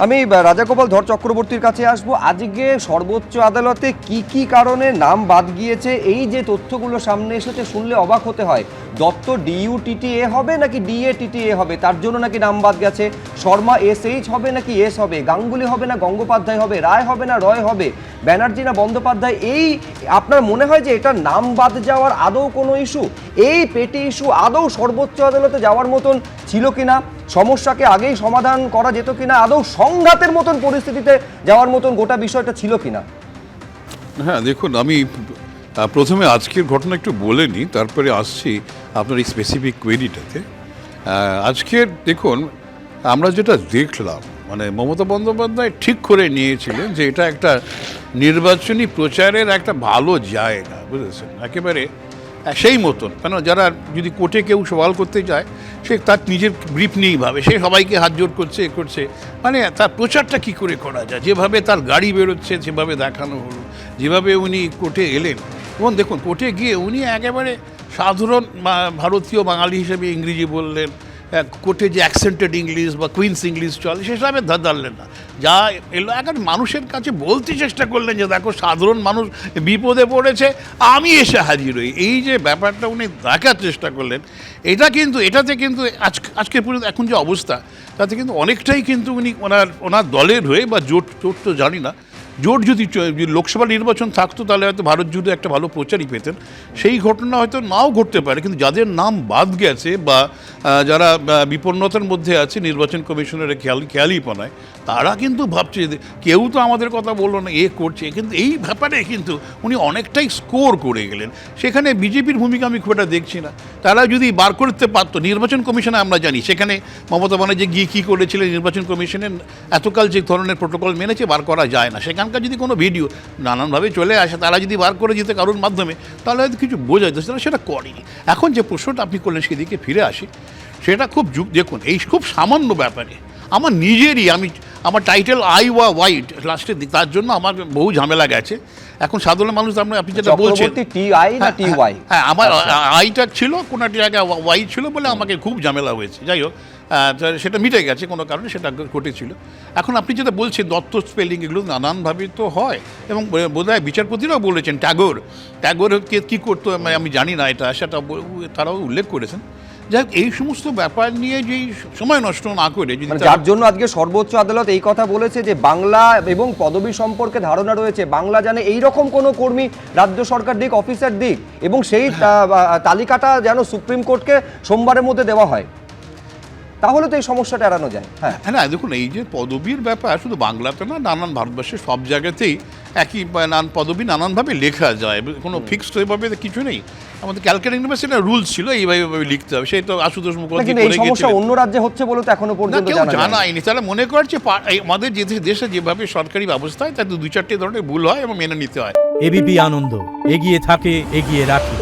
আমি রাজাগোপাল ধর চক্রবর্তীর কাছে আসবো। আজকে সর্বোচ্চ আদালতে কি কারণে নাম বাদ গিয়েছে, এই যে তথ্যগুলো সামনে এসেছে শুনলে অবাক হতে হয়। দত্ত DUTTA হবে নাকি DATTA হবে, তার জন্য নাকি নাম বাদ গেছে। শর্মা SH হবে নাকি এস হবে, গাঙ্গুলি হবে না গঙ্গোপাধ্যায় হবে, রায় হবে না রয় হবে, ব্যানার্জি না বন্দ্যোপাধ্যায়। এই আপনার মনে হয় যে এটা নাম বাদ যাওয়ার আদৌ কোনো ইস্যু, এই পেটি ইস্যু আদৌ সর্বোচ্চ আদালতে যাওয়ার মতন ছিল কিনা, সমস্যাকে আগেই সমাধান করা যেত কিনা, আদৌ সংঘাতের মতন পরিস্থিতিতে যাওয়ার মতন গোটা বিষয়টা ছিল কিনা? হ্যাঁ, দেখুন, আমি প্রথমে আজকের ঘটনা একটু বলে নিই, তারপরে আসছি আপনার এই স্পেসিফিক কোয়েরিটাতে। আজকের দেখুন, আমরা যেটা দেখলাম, মানে মমতা বন্দ্যোপাধ্যায় ঠিক করে নিয়েছিলেন যে এটা একটা নির্বাচনী প্রচারের একটা ভালো জায়গা, বুঝেছেন, একেবারে সেই মতন। কেন, যারা যদি কোর্টে কেউ সওয়াল করতে যায়, সে তার নিজের ব্রিফ নিয়েই ভাবে, সে সবাইকে হাত জোর করছে, করছে, মানে তার প্রচারটা কি করে করা যায়, যেভাবে তার গাড়ি বেরোচ্ছে সেভাবে দেখানো হলো, যেভাবে উনি কোর্টে এলেন। এবং দেখুন, কোর্টে গিয়ে উনি একেবারে সাধারণ ভারতীয় বাঙালি হিসেবে ইংরেজি বললেন, কোর্টে যে অ্যাকসেন্টেড ইংলিশ বা কুইন্স ইংলিশ চলে সেসবে দাঁড়ালেন না, যা এলো এখন মানুষের কাছে বলতে চেষ্টা করলেন যে দেখো সাধারণ মানুষ বিপদে পড়েছে, আমি এসে হাজির হই, এই যে ব্যাপারটা উনি দেখার চেষ্টা করলেন। এটাতে কিন্তু আজকের পর্যন্ত এখন যে অবস্থা, তাতে কিন্তু অনেকটাই কিন্তু উনি ওনার দলের হয়ে বা জোট তো জানি না, জোট যদি লোকসভা নির্বাচন থাকতো তাহলে হয়তো ভারত জুড়ে একটা ভালো প্রচারই পেতেন। সেই ঘটনা হয়তো নাও ঘটতে পারে, কিন্তু যাদের নাম বাদ গেছে বা যারা বিপন্নতার মধ্যে আছে নির্বাচন কমিশনের খেয়ালিপনায়, তারা কিন্তু ভাবছে যে কেউ তো আমাদের কথা বললো না, করছে, কিন্তু এই ব্যাপারে কিন্তু উনি অনেকটাই স্কোর করে গেলেন। সেখানে বিজেপির ভূমিকা আমি খুব একটা দেখছি না। তারা যদি বার করতে পারতো, নির্বাচন কমিশনে আমরা জানি সেখানে মমতা ব্যানার্জি গিয়ে কী করেছিলেন, নির্বাচন কমিশনের এতকাল যে ধরনের প্রোটোকল মেনেছে বার করা যায় না, সেখানকার যদি কোনো ভিডিও নানানভাবে চলে আসে, তারা যদি বার করে যেতে কারোর মাধ্যমে, তাহলে হয়তো কিছু বোঝা যেত, সেটা করেনি। এখন যে প্রশ্নটা আপনি করলেন সেদিকে ফিরে আসি, সেটা খুব দেখুন, এই খুব সামান্য ব্যাপারে আমার নিজেরই, আমার টাইটেল ওয়াইট লাস্টের দিক, তার জন্য আমার বহু ঝামেলা গেছে। এখন সাধারণ মানুষ আপনি যেটা বলছেন, হ্যাঁ, আমার আইটা ছিল, কোনো একটা জায়গায় ওয়াই ছিল বলে আমাকে খুব ঝামেলা হয়েছে। যাই হোক, সেটা মিটে গেছে কোনো কারণে, সেটা ঘটেছিল। এখন আপনি যেটা বলছেন দত্ত স্পেলিং, এগুলো নানানভাবে তো হয়, এবং বোধহয় বিচারপতিরাও বলেছেন, ট্যাগোরকে কী করতো আমি জানি না, সেটা তারাও উল্লেখ করেছেন। যাই হোক, এই সমস্ত ব্যাপার নিয়ে যেই সময় নষ্ট না করে, যার জন্য আজকে সর্বোচ্চ আদালত এই কথা বলেছে যে বাংলা এবং পদবি সম্পর্কে ধারণা রয়েছে, বাংলা জানে এইরকম কোনো কর্মী রাজ্য সরকার দিক, অফিসার দিক, এবং সেই তালিকাটা যেন সুপ্রিম কোর্টকে সোমবারের মধ্যে দেওয়া হয়, তাহলে তো এই সমস্যাটা এড়ানো যায়। হ্যাঁ, দেখুন, এই যে পদবীর ব্যাপার শুধু বাংলাতে না, নানান ভারতবর্ষের সব জায়গাতেই একই পদবী নানানভাবে লেখা যায়, কোনো ফিক্সড ওইভাবে কিছু নেই। আমাদের ক্যালকাটা ইউনিভার্সিটির রুলস ছিল এইভাবে লিখতে হবে, সেই তো আশুতোষ মুখার্জি এই সমস্যা অন্য রাজ্যে হচ্ছে বলে তো এখনো পর্যন্ত জানায়নি। তাহলে মনে করছে আমাদের দেশে যেভাবে সরকারি ব্যবস্থায় তাতে 2-4টে ধরনের ভুল হয় এবং মেনে নিতে হয়। এবিপি আনন্দ, এগিয়ে থাকে, এগিয়ে রাখে।